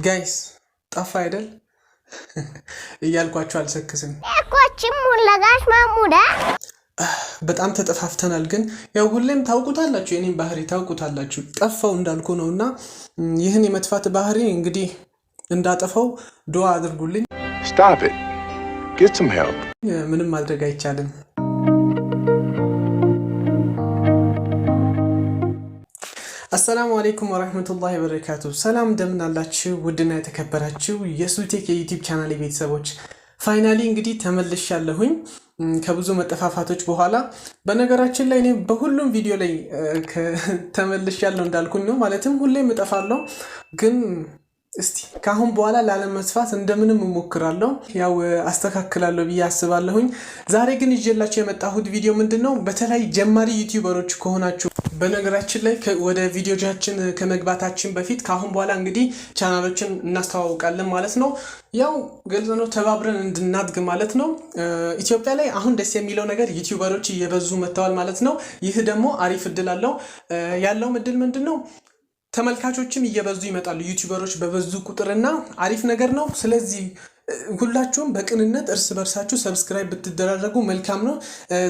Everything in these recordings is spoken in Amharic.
ጋይስ ጠፋ አይደል እያልኳችሁ አልሰክስም እኮችም ሁለጋሽ ማሙዳ በጣም ተጠፋፍተናል ግን ያው ሁሌም ታውቁታላችሁ የኔን ባህሪ ታውቁታላችሁ ጠፋው እንዳልኩ ነውና ይህን የመጥፋት ባህሪ እንግዲህ እንዳጠፋው ዱአ አድርጉልኝ Stop it. Get some help. ምንም ማድረግ አይቻልም አሰላሙ አለይኩም ወራህመቱላሂ ወበረካቱ ሰላም እንደምን አላችሁ ውድና የተከበራችሁ የሱቴክ የዩቲዩብ ቻናል ቤተሰቦች ፋይናሊ እንግዲህ ተመልሻለሁኝ ከብዙ መጠፋፋቶች በኋላ በነገራችን ላይ እኔ በሁሉም ቪዲዮ ላይ ተመልሻለሁ እንዳልኩኝ ነው ማለትም ሁሌም እጠፋለሁ ግን እስቲ ካሁን በኋላ ላለመስፋት እንደምንም እሞክራለሁ ያው አስተካክላለሁ ብዬ አስባለሁኝ ዛሬ ግን ይዤላችሁ የመጣሁት ቪዲዮ ምንድነው በተለይ ጀማሪ ዩቲዩበሮች ከሆናችሁ በነገራችን ላይ ወደ ቪዲዮቻችን ከመግባታችን በፊት ካሁን በኋላ እንግዲህ ቻናሎችን እናስተዋውቃለን ማለት ነው ያው ግልጽ ነው ተባብረን እንድናድግ ማለት ነው ኢትዮጵያ ላይ አሁን ደስ የሚለው ነገር ዩቲዩበሮች እየበዙ መጥተዋል ማለት ነው ይህ ደግሞ አሪፍ እድል አለው ያለው እድል ምንድነው ተመልካቾችም እየበዙ ይመጣሉ ዩቲዩበሮች በበዙ ቁጥርና አሪፍ ነገር ነው ስለዚህ ሁላችሁም በቅንነት እርስ በርሳችሁ ሰብስክራይብ ብትደረጉ መልካም ነው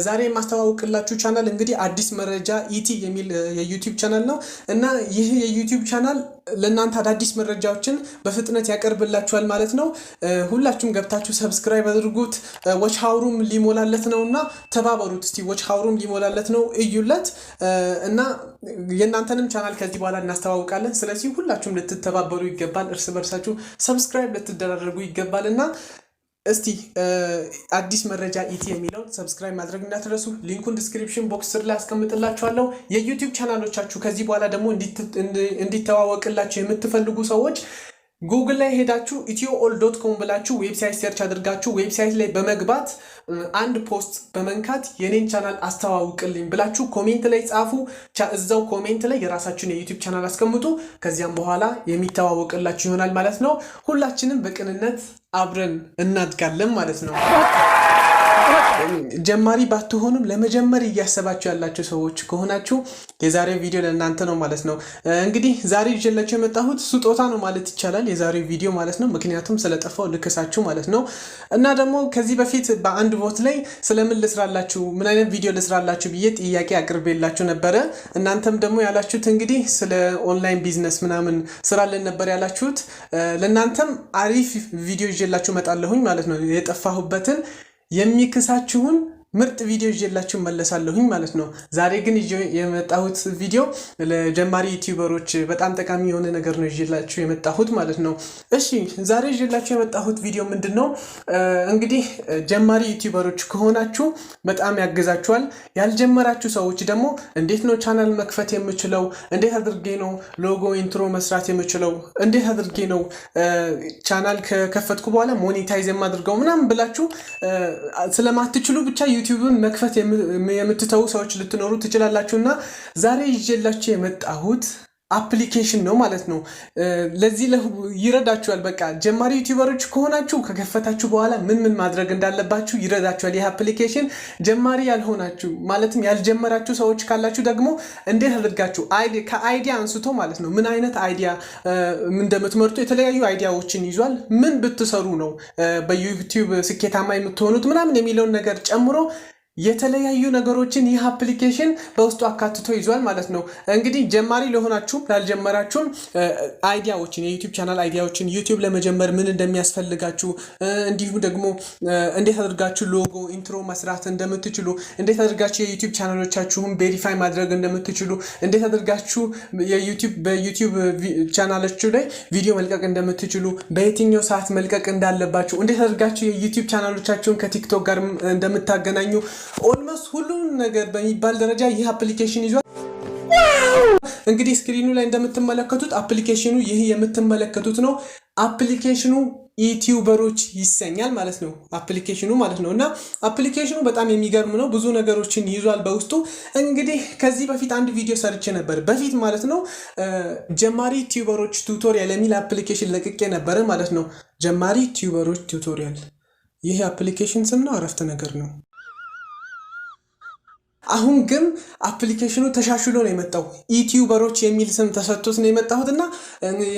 ዛሬ ማስተዋወቅላችሁ ቻናል እንግዲህ አዲስ መረጃ ኢቲ የሚል የዩቲዩብ ቻናል ነው እና ይህ የዩቲዩብ ቻናል ለእናንተ አዳዲስ መረጃዎችን በፍጥነት ያቀርብላችኋል ማለት ነው ሁላችሁም ገብታችሁ ሰብስክራይብ አድርጉት ዋች ሃውሩም ሊሞላለት ነውና ተባበሩት እስቲ ዋች ሃውሩም ሊሞላለት ነው እዩለት እና የእናንተንም ቻናል ከዚህ በኋላ እናስተዋውቃለን ስለዚህ ሁላችሁም ልትተባበሩ ይገባል እርስ በርሳችሁ ሰብስክራይብ ልትደረጉ ይገባልና እስቲ አዲስ መረጃ ኢቲ የሚለው ሰብስክራይብ ማድረግ እንዳትረሱ ሊንኩን ዲስክሪፕሽን ቦክስ ስር ላይ አስቀምጥላችኋለሁ የዩቲዩብ ቻናሎቻችሁ ከዚህ በኋላ ደግሞ እንዲተዋወቅላችሁ የምትፈልጉ ሰዎች ጉግል ላይ ሄዳችሁ etioall.com ብላችሁ ዌብሳይት ሰርች አድርጋችሁ ዌብሳይት ላይ በመግባት አንድ ፖስት በመንካት የኔን ቻናል አስተዋውቅልኝ ብላችሁ ኮሜንት ላይ ጻፉ እዛው ኮሜንት ላይ የራሳችሁን የዩቲዩብ ቻናል አስቀምጡ ከዚያም በኋላ የሚተዋወቅላችሁ ይሆናል ማለት ነው ሁላችንም በቅንነት አብረን እናድጋለን ማለት ነው ጀማሪ ባትሆኑም ለመጀመር እያሰባችሁ ያላችሁ ሰዎች ከሆናችሁ የዛሬው ቪዲዮ ለእናንተ ነው ማለት ነው እንግዲህ ዛሬ ይዤላችሁ የመጣሁት ስጦታ ነው ማለት ይቻላል የዛሬው ቪዲዮ ማለት ነው ምክንያቱም ስለጠፋው ልከሳችሁ ማለት ነው እና ደግሞ ከዚህ በፊት በአንድ ቦት ላይ ስለምን ልስራላችሁ ምን አይነት ቪዲዮ ልስራላችሁ ብዬ ጥያቄ አቅርቤላችሁ ነበር እናንተም ደግሞ ያላችሁት እንግዲህ ስለ ኦንላይን ቢዝነስ ምናምን ስራለን ነበር ያላችሁት ለእናንተም አሪፍ ቪዲዮ ይዤላችሁ መጣለሁኝ ማለት ነው የጠፋሁበትን የሚክሳችሁን ምርጥ ቪዲዮ ይዤላችሁ መለሳለሁኝ ማለት ነው ዛሬ ግን የመጣሁት ቪዲዮ ለጀማሪ ዩቲዩበሮች በጣም ጠቃሚ የሆነ ነገር ነው ይዤላችሁ የመጣሁት ማለት ነው እሺ ዛሬ ይዤላችሁ የመጣሁት ቪዲዮ ምንድነው እንግዲህ ጀማሪ ዩቲዩበሮች ከሆናችሁ በጣም ያግዛችኋል ያልጀመራችሁ ሰዎች ደግሞ እንዴት ነው ቻናል መክፈት የምችለው እንዴት አድርጌ ነው ሎጎ ኢንትሮ መስራት የምችለው እንዴት አድርጌ ነው ቻናል ከከፈትኩ በኋላ ሞኔታይዝ የማድርገው ምናምን ብላችሁ ስለማትችሉ ብቻ ዩቲዩብን መክፈት የምትተው ሰዎች ልትኖሩ ትችላላችሁና ዛሬ ይዤላችሁ የመጣሁት አፕሊኬሽን ነው ማለት ነው ለዚህ ይረዳችኋል በቃ ጀማሪ ዩቲዩበሮች ከሆናችሁ ከከፈታችሁ በኋላ ምን ማድረግ እንዳለባችሁ ይረዳችኋል ይህ አፕሊኬሽን ጀማሪ ያልሆናችሁ ማለትም ያልጀመራችሁ ሰዎች ካላችሁ ደግሞ እንዴት አድርጋችሁ ከአይዲያ አንስቶ ማለት ነው ምን አይነት አይዲያ እንደምትመርጡ የተለያዩ አይዲያዎችን ይዟል ምን ብትሰሩ ነው በዩቲዩብ ስኬታማ የምትሆኑት ምናምን የሚለውን ነገር ጨምሮ የተለያዩ ነገሮችን ይህ አፕሊኬሽን በውስጡ አካትቶ ይዟል ማለት ነው እንግዲህ ጀማሪ ለሆናችሁ ላልጀመራችሁ አይዲያዎችን የዩቲዩብ ቻናል አይዲያዎችን ዩቲዩብ ለመጀመር ምን እንደሚያስፈልጋችሁ እንዲሁም ደግሞ እንዴት አድርጋችሁ ሎጎ ኢንትሮ መስራት እንደምትችሉ እንዴት አድርጋችሁ የዩቲዩብ ቻናሎቻችሁን ቬሪፋይ ማድረግ እንደምትችሉ እንዴት አድርጋችሁ በዩቲዩብ ቻናላችሁ ላይ ቪዲዮ መልቀቅ እንደምትችሉ በየትኛው ሰዓት መልቀቅ እንዳለባችሁ እንዴት አድርጋችሁ የዩቲዩብ ቻናሎቻችሁን ከቲክቶክ ጋር እንደምታገናኙ ኦልሞስት ሁሉም ነገር በሚባል ደረጃ ይህ አፕሊኬሽን ይዟል እንግዲህ ስክሪኑ ላይ እንደምትመለከቱት አፕሊኬሽኑ ይህ የምትመለከቱት ነው አፕሊኬሽኑ ዩቲዩበሮች ይሰኛል ማለት ነው አፕሊኬሽኑ ማለት ነውና አፕሊኬሽኑ በጣም የሚገርም ነው ብዙ ነገሮችን ይዟል በውስጡ እንግዲህ ከዚህ በፊት አንድ ቪዲዮ ሰርቼ ነበር በፊት ማለት ነው ጀማሪ ዩቲዩበሮች ቱቶሪያል የሚል አፕሊኬሽን ለቅቄ ነበር ማለት ነው ጀማሪ ዩቲዩበሮች ቱቶሪያል ይህ አፕሊኬሽን ስም ነው አረፍተ ነገር ነው አሁን ግን አፕሊኬሽኑ ተሻሽሎ ነው የመጣው ዩቲዩበሮች የሚል ስም ተሰጥቶት ነው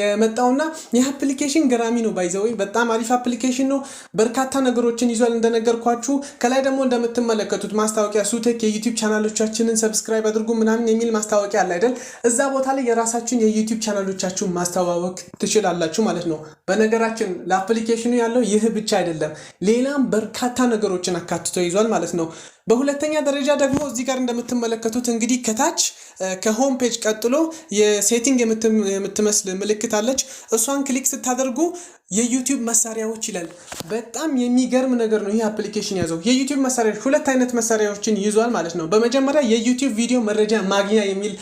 የመጣውና ይህ አፕሊኬሽን ገራሚ ነው ባይዘው በጣም አሪፍ አፕሊኬሽን ነው በርካታ ነገሮችን ይዟል እንደነገርኳችሁ ከላይ ደግሞ እንደምትመለከቱት ማስታወቂያ ሱቴክ የዩቲዩብ ቻናሎቻችንን ሰብስክራይብ አድርጉ ምናምን የሚል ማስታወቂያ አለ አይደል እዛ ቦታ ላይ የራሳችሁን የዩቲዩብ ቻናሎቻችሁን ማስተዋወቅ ትችላላችሁ ማለት ነው በነገራችን ለአፕሊኬሽኑ ያለው ይህ ብቻ አይደለም ሌላም በርካታ ነገሮችን አካትቶ ይዟል ማለት ነው በሁለተኛ ደረጃ ደግሞ እዚህ ጋር እንደምትመለከቱት እንግዲህ ከታች ከሆም ፔጅ ቀጥሎ የሴቲንግ የምትመስል ምልክት አለች እሷን ክሊክ ስታደርጉ የዩቲዩብ መሳሪያዎች ይላል በጣም የሚገርም ነገር ነው ይሄ አፕሊኬሽን ያዘው የዩቲዩብ መሳሪያዎች ሁለት አይነት መሳሪያዎችን ይዟል ማለት ነው በመጀመሪያ የዩቲዩብ ቪዲዮ መረጃ ማግኛ የሚል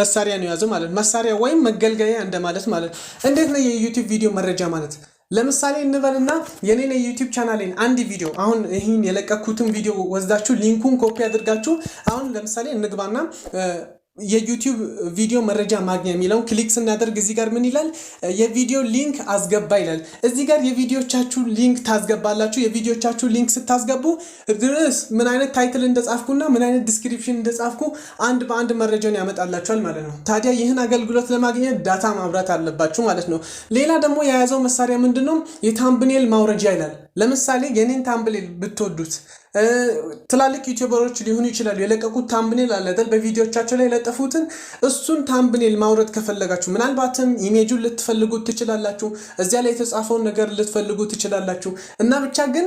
መሳሪያ ነው ያዘው ማለት መሳሪያ ወይም መገልገያ እንደማለት ማለት እንዴት ነው የዩቲዩብ ቪዲዮ መረጃ ማለት ለምሳሌ እንበልና የኔን የዩቲዩብ ቻናሌን አንድ ቪዲዮ አሁን ይሄን የለቀኩትን ቪዲዮ ወስዳችሁ ሊንኩን ኮፒ አድርጋችሁ አሁን ለምሳሌ እንግባና የዩቲዩብ ቪዲዮ መረጃ ማግኛ የሚለውን ክሊክ ስናደርግ እዚህ ጋር ምን ይላል የቪዲዮ ሊንክ አስገባ ይላል እዚህ ጋር የቪዲዮቻችሁ ሊንክ ታስገባላችሁ የቪዲዮቻችሁ ሊንክ ስታስገቡ ድረስ ምን አይነት ታይትል እንደጻፍኩና ምን አይነት ዲስክሪፕሽን እንደጻፍኩ አንድ በአንድ መረጃውን ያመጣላችኋል ማለት ነው ታዲያ ይህን አገልግሎት ለማግኘት ዳታ ማብራት አለባችሁ ማለት ነው ሌላ ደግሞ የያዘው መሳሪያ ምንድነው የታምብኔል ማውረጃ ይላል ለምሳሌ የኔን ታምብኔል ብትወዱት ትላልቅ ዩቲዩበሮች ሊሆኑ ይችላሉ የለቀቁት ታምብኔል አለ አይደል በቪዲዮቻቸው ላይ ለጠፉትን እሱን ታምብኔል ማውረድ ከፈለጋችሁ ምናልባትም ኢሜጁን ልትፈልጉት ትችላላችሁ እዚያ ላይ የተጻፈውን ነገር ልትፈልጉት ትችላላችሁ እና ብቻ ግን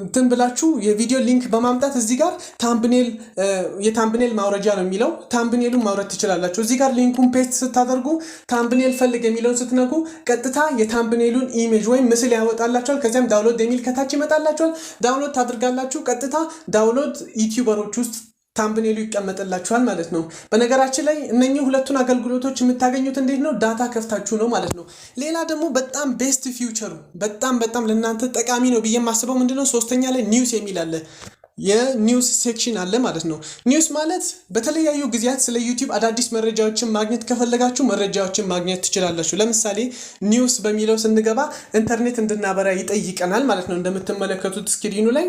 እንትን ብላችሁ የቪዲዮ ሊንክ በማምጣት እዚህ ጋር ታምብኔል የታምብኔል ማውረጃ ነው የሚለው ታምብኔሉን ማውረድ ትችላላችሁ እዚህ ጋር ሊንኩን ፔስት ስታደርጉ ታምብኔል ፈልግ የሚለውን ስትነኩ ቀጥታ የታምብኔሉን ኢሜጅ ወይም ምስል ያወጣላችኋል ከዚያም ዳውንሎድ የሚል ከታች ይመጣላችኋል ዳውንሎድ ታድርጋላችሁ ቀጥታ ዳውንሎድ ዩቲዩበሮች ውስጥ ታምብኔሉ ይቀመጥላችኋል ማለት ነው በነገራችን ላይ እነኚህ ሁለቱን አገልግሎቶች የምታገኙት እንዴት ነው ዳታ ከፍታችሁ ነው ማለት ነው ሌላ ደግሞ በጣም ቤስት ፊውቸሩ በጣም ለእናንተ ጠቃሚ ነው ብዬ ማስበው ምንድነው ሶስተኛ ላይ ኒውስ የሚል አለ የኒውስ ሴክሽን አለ ማለት ነው ኒውስ ማለት በተለያዩ ጊዜያት ስለ ዩቲዩብ አዳዲስ መረጃዎችን ማግኘት ከፈለጋችሁ መረጃዎችን ማግኘት ትችላላችሁ ለምሳሌ ኒውስ በሚለው ስንገባ ኢንተርኔት እንድናበራ ይጠይቀናል ማለት ነው እንደምትመለከቱት ስክሪኑ ላይ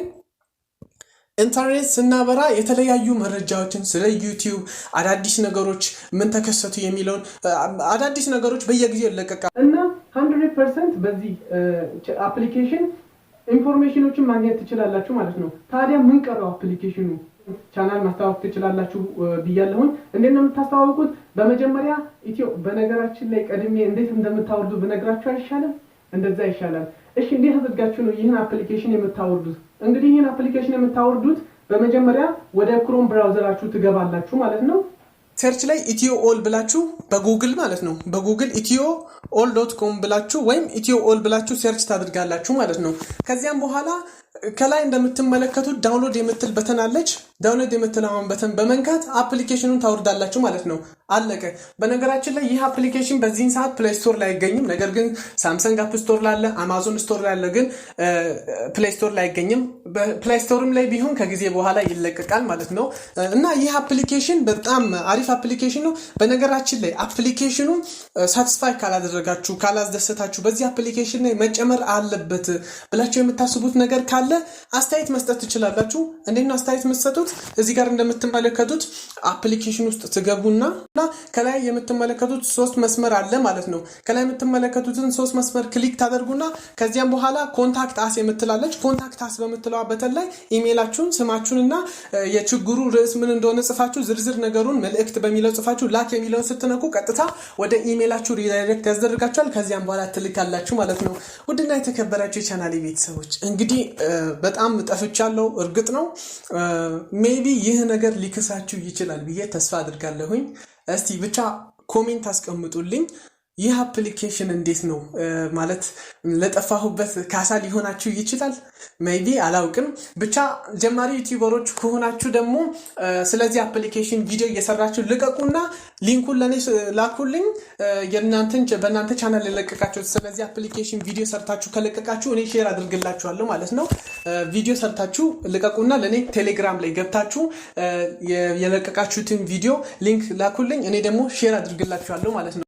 ኢንተርኔት ስናበራ የተለያዩ መረጃዎችን ስለ ዩቲዩብ አዳዲስ ነገሮች ምን ተከሰቱ የሚለውን አዳዲስ ነገሮች በየጊዜው ይለቀቃል እና 100% በዚህ አፕሊኬሽን ኢንፎርሜሽኖችን ማግኘት ትችላላችሁ ማለት ነው ታዲያ ምን ቀረው አፕሊኬሽኑ ቻናል ማስተዋወቅ ትችላላችሁ ብያለሁኝ እንዴት ነው የምታስተዋውቁት በመጀመሪያ በነገራችን ላይ ቀድሜ እንዴት እንደምታወርዱ ብነግራችሁ አይሻልም እንደዛ ይሻላል እሺ እንዴት አድርጋችሁ ነው ይህን አፕሊኬሽን የምታወርዱት እንግዲህ ይህን አፕሊኬሽን የምታወርዱት በመጀመሪያ ወደ ክሮም ብራውዘራችሁ ትገባላችሁ ማለት ነው ሰርች ላይ ኢትዮኦል ብላችሁ በጉግል ማለት ነው በጉግል etioall.com ብላችሁ ወይም etioall ብላችሁ ሰርች ታድርጋላችሁ ማለት ነው ከዚያም በኋላ ከላይ እንደምትመለከቱት ዳውንሎድ የምትል በተን አለች ዳውንሎድ የምትለውን በተን በመንካት አፕሊኬሽኑን ታወርዳላችሁ ማለት ነው አለቀ በነገራችን ላይ ይህ አፕሊኬሽን በዚህን ሰዓት ፕሌይ ስቶር ላይ አይገኝም ነገር ግን ሳምሰንግ አፕ ስቶር ላይ አለ አማዞን ስቶር ላይ አለ ግን ፕሌይ ስቶር ላይ አይገኝም በፕሌይ ስቶርም ላይ ቢሆን ከጊዜ በኋላ ይለቀቃል ማለት ነው እና ይህ አፕሊኬሽን በጣም አሪፍ አፕሊኬሽን ነው በነገራችን ላይ አፕሊኬሽኑ ሳቲስፋይ ካላደረጋችሁ ካላስደሰታችሁ በዚህ አፕሊኬሽን ላይ መጨመር አለበት ብላችሁ የምታስቡት ነገር ካለ አስተያየት መስጠት ትችላላችሁ እንዴት ነው አስተያየት መስጠቱት እዚህ ጋር እንደምትመለከቱት አፕሊኬሽን ውስጥ ትገቡና ከላይ የምትመለከቱት ሶስት መስመር አለ ማለት ነው ከላይ የምትመለከቱትን ሶስት መስመር ክሊክ ታደርጉና ከዚያም በኋላ ኮንታክት አስ የምትላለች ኮንታክት አስ በመትለው በተን ላይ ኢሜይላችሁን ስማችሁንና የችግሩ ርዕስ ምን እንደሆነ ጽፋችሁ ዝርዝር ነገሩን መልእክት በሚለው ጽፋችሁ ላክ የሚለውን ስትነኩ ቀጥታ ወደ ኢሜይላችሁ ሪዳይሬክት ያስደርጋችኋል ከዚያም በኋላ ትልካላችሁ ማለት ነው ውድና የተከበራችሁ የቻናሌ ቤተሰቦች እንግዲህ በጣም ጠፍቻለሁ እርግጥ ነው ሜቢ ይህ ነገር ሊከሳችሁ ይችላል ብዬ ተስፋ አድርጋለሁኝ እስቲ ብቻ ኮሜንት አስቀምጡልኝ ይህ አፕሊኬሽን እንዴት ነው ማለት ለጠፋሁበት ካሳ ሊሆናችሁ ይችላል ሜቢ አላውቅም ብቻ ጀማሪ ዩቲዩበሮች ከሆናችሁ ደግሞ ስለዚህ አፕሊኬሽን ቪዲዮ እየሰራችሁ ልቀቁና ሊንኩን ለኔ ላኩልኝ በእናንተ ቻናል ለለቀቃችሁ ስለዚህ አፕሊኬሽን ቪዲዮ ሰርታችሁ ከለቀቃችሁ እኔ ሼር አድርግላችኋለሁ ማለት ነው ቪዲዮ ሰርታችሁ ልቀቁና ለኔ ቴሌግራም ላይ ገብታችሁ የለቀቃችሁትን ቪዲዮ ሊንክ ላኩልኝ እኔ ደግሞ ሼር አድርግላችኋለሁ ማለት ነው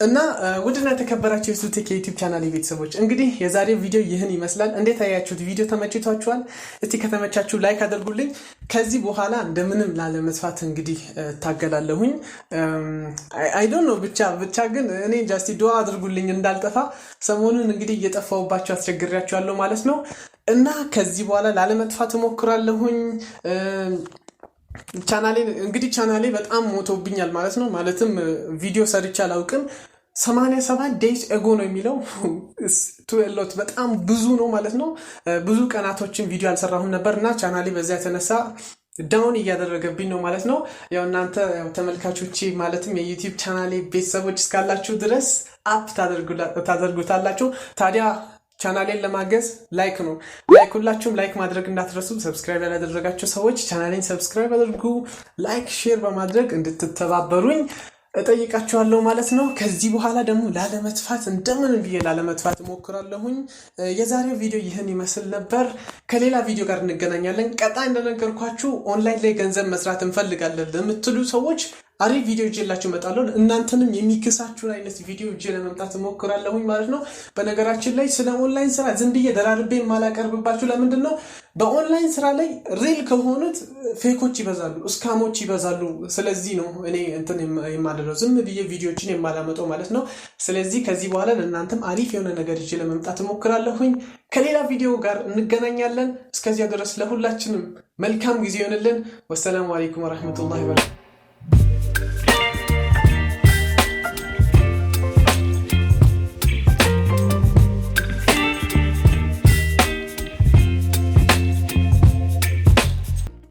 እና ውድና ተከበራችሁ የሱቴክ የዩቲዩብ ቻናል ቤተሰቦች እንግዲህ የዛሬው ቪዲዮ ይህን ይመስላል። እንዴት አያችሁት? ቪዲዮ ተመችቷችኋል? እስቲ ከተመቻችሁ ላይክ አድርጉልኝ። ከዚህ በኋላ እንደምንም ላለመጥፋት እንግዲህ ታገላለሁኝ። አይ ዶንት ኖ ብቻ ግን እኔ ጃስቲ ዱአ አድርጉልኝ እንዳልጠፋ። ሰሞኑን እንግዲህ እየጠፋሁባችሁ አስቸግሬያችኋለሁ ማለት ነው እና ከዚህ በኋላ ላለመጥፋት እሞክራለሁኝ። ቻናሌ በጣም ሞቶብኛል ማለት ነው። ማለትም ቪዲዮ ሰርቼ አላውቅም። 87 days ago ነው የሚለው ቱኤሎት በጣም ብዙ ነው ማለት ነው። ብዙ ቀናቶችን ቪዲዮ አልሰራሁም ነበርና ቻናሌ በዛ የተነሳ ዳውን እያደረገብኝ ነው ማለት ነው። ያው እናንተ ተመልካቾቼ ማለትም የዩቲዩብ ቻናሌ ቤተሰቦች እስካላችሁ ድረስ አፕ ታደርጉታላችሁ። ታዲያ ቻናሌን ለማገዝ ላይክ ሁላችሁም ላይክ ማድረግ እንዳትረሱ። ሰብስክራይብ ያላደረጋችሁ ሰዎች ቻናሌን ሰብስክራይብ አድርጉ። ላይክ ሼር በማድረግ እንድትተባበሩኝ እጠይቃችኋለሁ ማለት ነው። ከዚህ በኋላ ደግሞ ላለመጥፋት እንደምን ብዬ ላለመጥፋት እሞክራለሁኝ። የዛሬው ቪዲዮ ይህን ይመስል ነበር። ከሌላ ቪዲዮ ጋር እንገናኛለን። ቀጣይ እንደነገርኳችሁ ኦንላይን ላይ ገንዘብ መስራት እንፈልጋለን ለምትሉ ሰዎች አሪፍ ቪዲዮ ይዤላችሁ እመጣለሁ። እናንተንም የሚክሳችሁን አይነት ቪዲዮ ይዤ ለመምጣት እሞክራለሁኝ ማለት ነው። በነገራችን ላይ ስለ ኦንላይን ስራ ዝም ብዬ ደራርቤ የማላቀርብባችሁ ለምንድን ነው? በኦንላይን ስራ ላይ ሪል ከሆኑት ፌኮች ይበዛሉ፣ ስካሞች ይበዛሉ። ስለዚህ ነው እኔ እንትን የማደረው ዝም ብዬ ቪዲዮችን የማላመጣው ማለት ነው። ስለዚህ ከዚህ በኋላ ለእናንተም አሪፍ የሆነ ነገር ይዤ ለመምጣት እሞክራለሁኝ። ከሌላ ቪዲዮ ጋር እንገናኛለን። እስከዚያ ድረስ ለሁላችንም መልካም ጊዜ ይሆንልን። ወሰላሙ አለይኩም ወራህመቱላሂ ወበረካቱ።